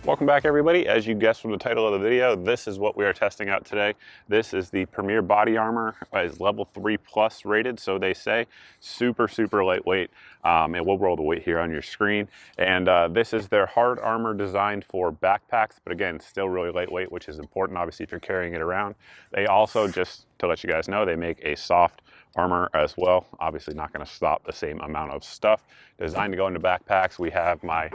Welcome back, everybody. As you guessed from the title of the video, this is what we are testing out today. This is the Premier Body Armor. It's level 3+ rated, so they say. Super lightweight. And we'll roll the weight here on your screen. And this is their hard armor designed for backpacks, but again, still really lightweight, which is important, obviously, if you're carrying it around. They also, just to let you guys know, they make a soft armor as well. Obviously not going to stop the same amount of stuff. Designed to go into backpacks. We have my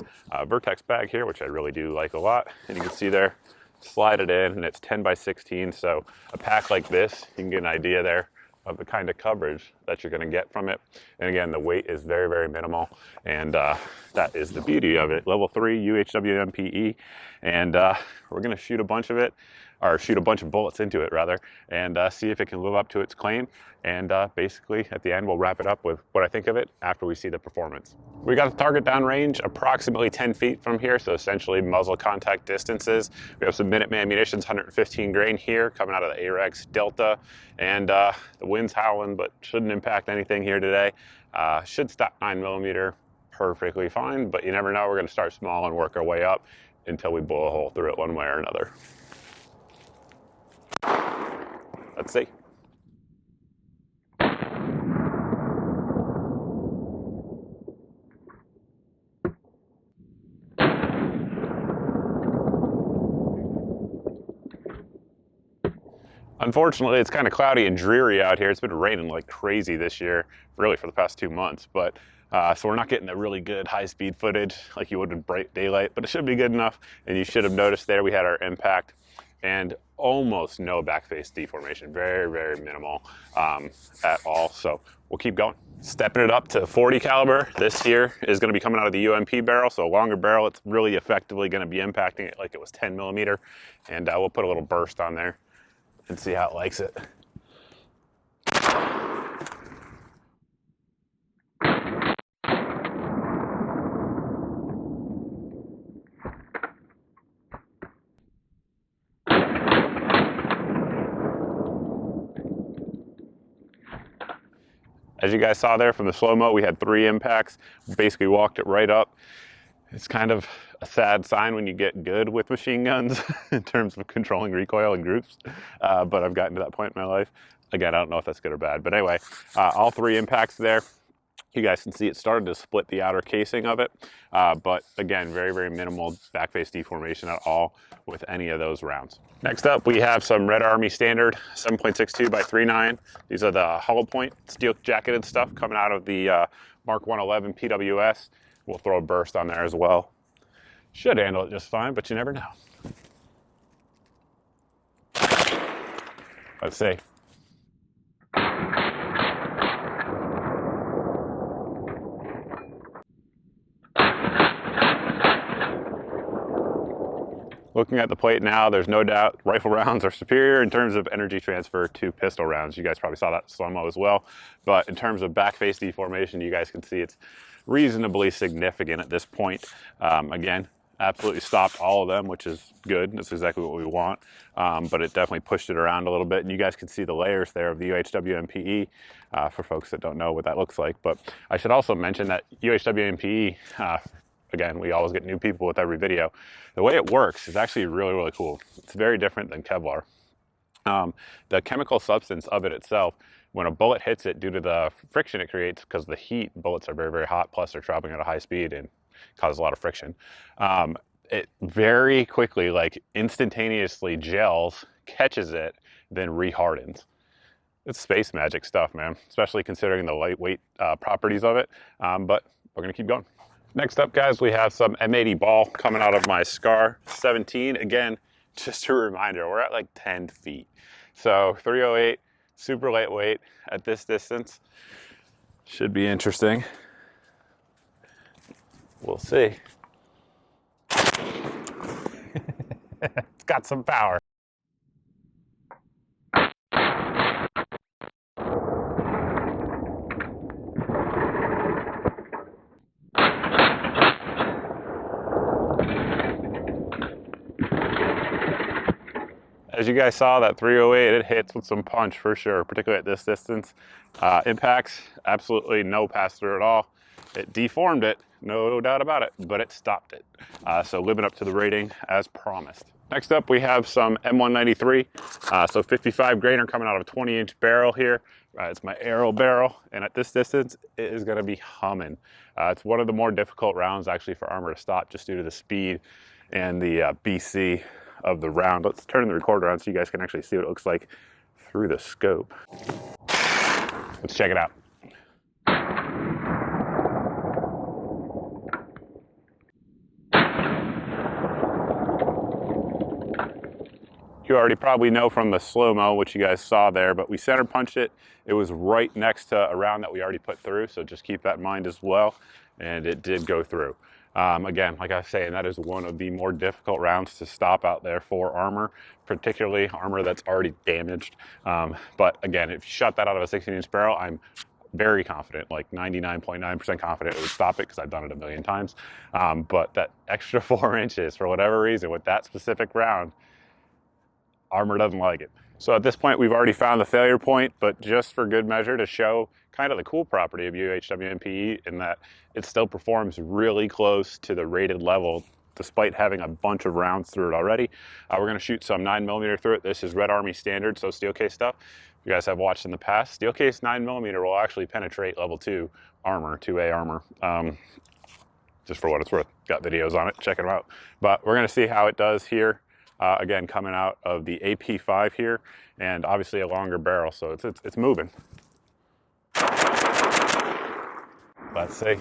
Vertex bag here, which I really do like a lot. And you can see there, slide it in, and it's 10 by 16. So a pack like this, you can get an idea there of the kind of coverage that you're going to get from it. And again, the weight is very minimal, and that is the beauty of it. Level 3 UHW MPE, and we're going to shoot a bunch of it, or shoot a bunch of bullets into it rather, and see if it can live up to its claim. And basically at the end, we'll wrap it up with what I think of it after we see the performance. We got the target down range approximately 10 feet from here, so essentially muzzle contact distances. We have some Minuteman munitions, 115 grain here, coming out of the AREX Delta, and the wind's howling, but shouldn't impact anything here today. Should stop 9mm perfectly fine, but you never know. We're going to start small and work our way up until we blow a hole through it one way or another. Let's see. Unfortunately, it's kind of cloudy and dreary out here. It's been raining like crazy this year, really for the past 2 months. But so we're not getting the really good high-speed footage like you would in bright daylight, but it should be good enough. And you should have noticed there we had our impact and almost no backface deformation, very minimal at all. So we'll keep going. Stepping it up to 40 caliber. This here is going to be coming out of the UMP barrel, so a longer barrel. It's really effectively going to be impacting it like it was 10mm, and we'll put a little burst on there and see how it likes it. As you guys saw there from the slow-mo, we had 3 impacts. Basically walked it right up. It's kind of a sad sign when you get good with machine guns in terms of controlling recoil in groups, but I've gotten to that point in my life. Again, I don't know if that's good or bad, but anyway, all 3 impacts there. You guys can see it started to split the outer casing of it, but again, very minimal backface deformation at all with any of those rounds. Next up, we have some Red Army Standard 7.62 by 3.9. These are the hollow point steel jacketed stuff coming out of the Mark 111 PWS. We'll throw a burst on there as well. Should handle it just fine, but you never know. Let's see. Looking at the plate now, there's no doubt rifle rounds are superior in terms of energy transfer to pistol rounds. You guys probably saw that slow-mo as well. But in terms of backface deformation, you guys can see it's reasonably significant at this point. Again, absolutely stopped all of them, which is good. That's exactly what we want. But it definitely pushed it around a little bit. And you guys can see the layers there of the UHW MPE for folks that don't know what that looks like. But I should also mention that UHW MPE, again, we always get new people with every video. The way it works is actually really cool. It's very different than Kevlar. The chemical substance of it itself, when a bullet hits it, due to the friction it creates, because the heat, bullets are very hot, plus they're traveling at a high speed and cause a lot of friction. It very quickly, like instantaneously gels, catches it, then rehardens. It's space magic stuff, man, especially considering the lightweight properties of it. But we're gonna keep going. Next up, guys, we have some M80 ball coming out of my SCAR 17. Again, just a reminder, we're at like 10 feet. So 308, super lightweight at this distance. Should be interesting. We'll see. It's got some power. As you guys saw, that 308, it hits with some punch for sure, particularly at this distance. Impacts, absolutely no pass through at all. It deformed it, no doubt about it, but it stopped it. So living up to the rating as promised. Next up, we have some M193, so 55 grainer coming out of a 20-inch barrel here. It's my arrow barrel, and at this distance, it is gonna be humming. It's one of the more difficult rounds actually for armor to stop just due to the speed and the BC of the round. Let's turn the recorder on so you guys can actually see what it looks like through the scope. Let's check it out. You already probably know from the slow-mo, which you guys saw there, but we center punched it. It was right next to a round that we already put through, so just keep that in mind as well. And it did go through. Again, like I was saying, that is one of the more difficult rounds to stop out there for armor, particularly armor that's already damaged. But again, if you shot that out of a 16-inch barrel, I'm very confident, like 99.9% confident it would stop it because I've done it a million times. But that extra 4 inches, for whatever reason, with that specific round, armor doesn't like it. So at this point, we've already found the failure point, but just for good measure to show kind of the cool property of UHW MPE in that it still performs really close to the rated level despite having a bunch of rounds through it already. We're gonna shoot some 9mm through it. This is Red Army standard, so steel case stuff. If you guys have watched in the past, steel case 9mm will actually penetrate level 2 armor, 2A armor. Just for what it's worth, got videos on it, check them out. But we're gonna see how it does here. Again, coming out of the AP5 here, and obviously a longer barrel, so it's moving. Let's see.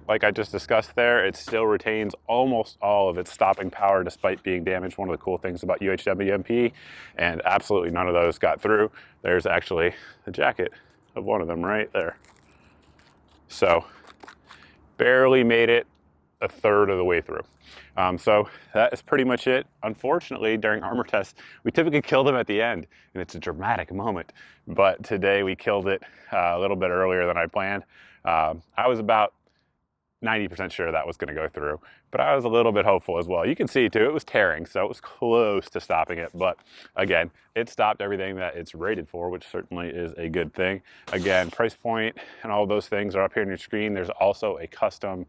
Like I just discussed there, it still retains almost all of its stopping power despite being damaged. One of the cool things about UHW MPE, and absolutely none of those got through. There's actually the jacket of one of them right there. So barely made it a third of the way through. So that is pretty much it. Unfortunately, during armor tests, we typically kill them at the end, and it's a dramatic moment. But today we killed it a little bit earlier than I planned. I was about 90% sure that was going to go through, but I was a little bit hopeful as well. You can see too, it was tearing, so it was close to stopping it, but again, it stopped everything that it's rated for, which certainly is a good thing. Again, price point and all those things are up here on your screen. There's also a custom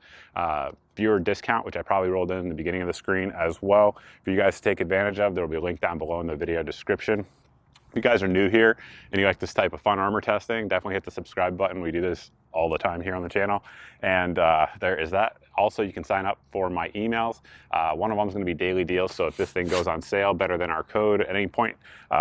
viewer discount, which I probably rolled in the beginning of the screen as well. For you guys to take advantage of, there will be a link down below in the video description. If you guys are new here and you like this type of fun armor testing, definitely hit the subscribe button. We do this all the time here on the channel. And there is that. Also, you can sign up for my emails. One of them is going to be daily deals. So if this thing goes on sale better than our code at any point,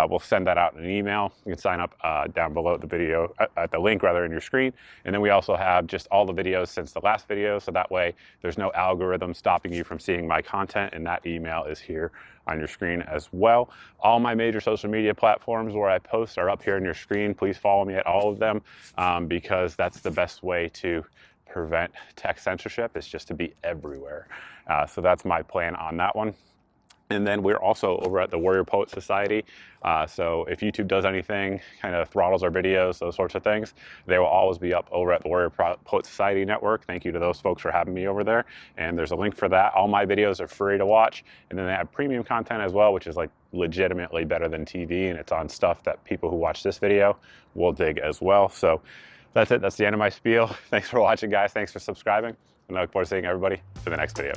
we'll send that out in an email. You can sign up down below the video, at the link rather in your screen. And then we also have just all the videos since the last video. So that way there's no algorithm stopping you from seeing my content. And that email is here on your screen as well. All my major social media platforms where I post are up here on your screen. Please follow me at all of them because that's the best way to prevent tech censorship, is just to be everywhere. So that's my plan on that one. And then we're also over at the Warrior Poet Society. So if YouTube does anything, kind of throttles our videos, those sorts of things, they will always be up over at the Warrior Poet Society Network. Thank you to those folks for having me over there. And there's a link for that. All my videos are free to watch. And then they have premium content as well, which is like legitimately better than TV. And it's on stuff that people who watch this video will dig as well. So that's it. That's the end of my spiel. Thanks for watching, guys. Thanks for subscribing. And I look forward to seeing everybody in the next video.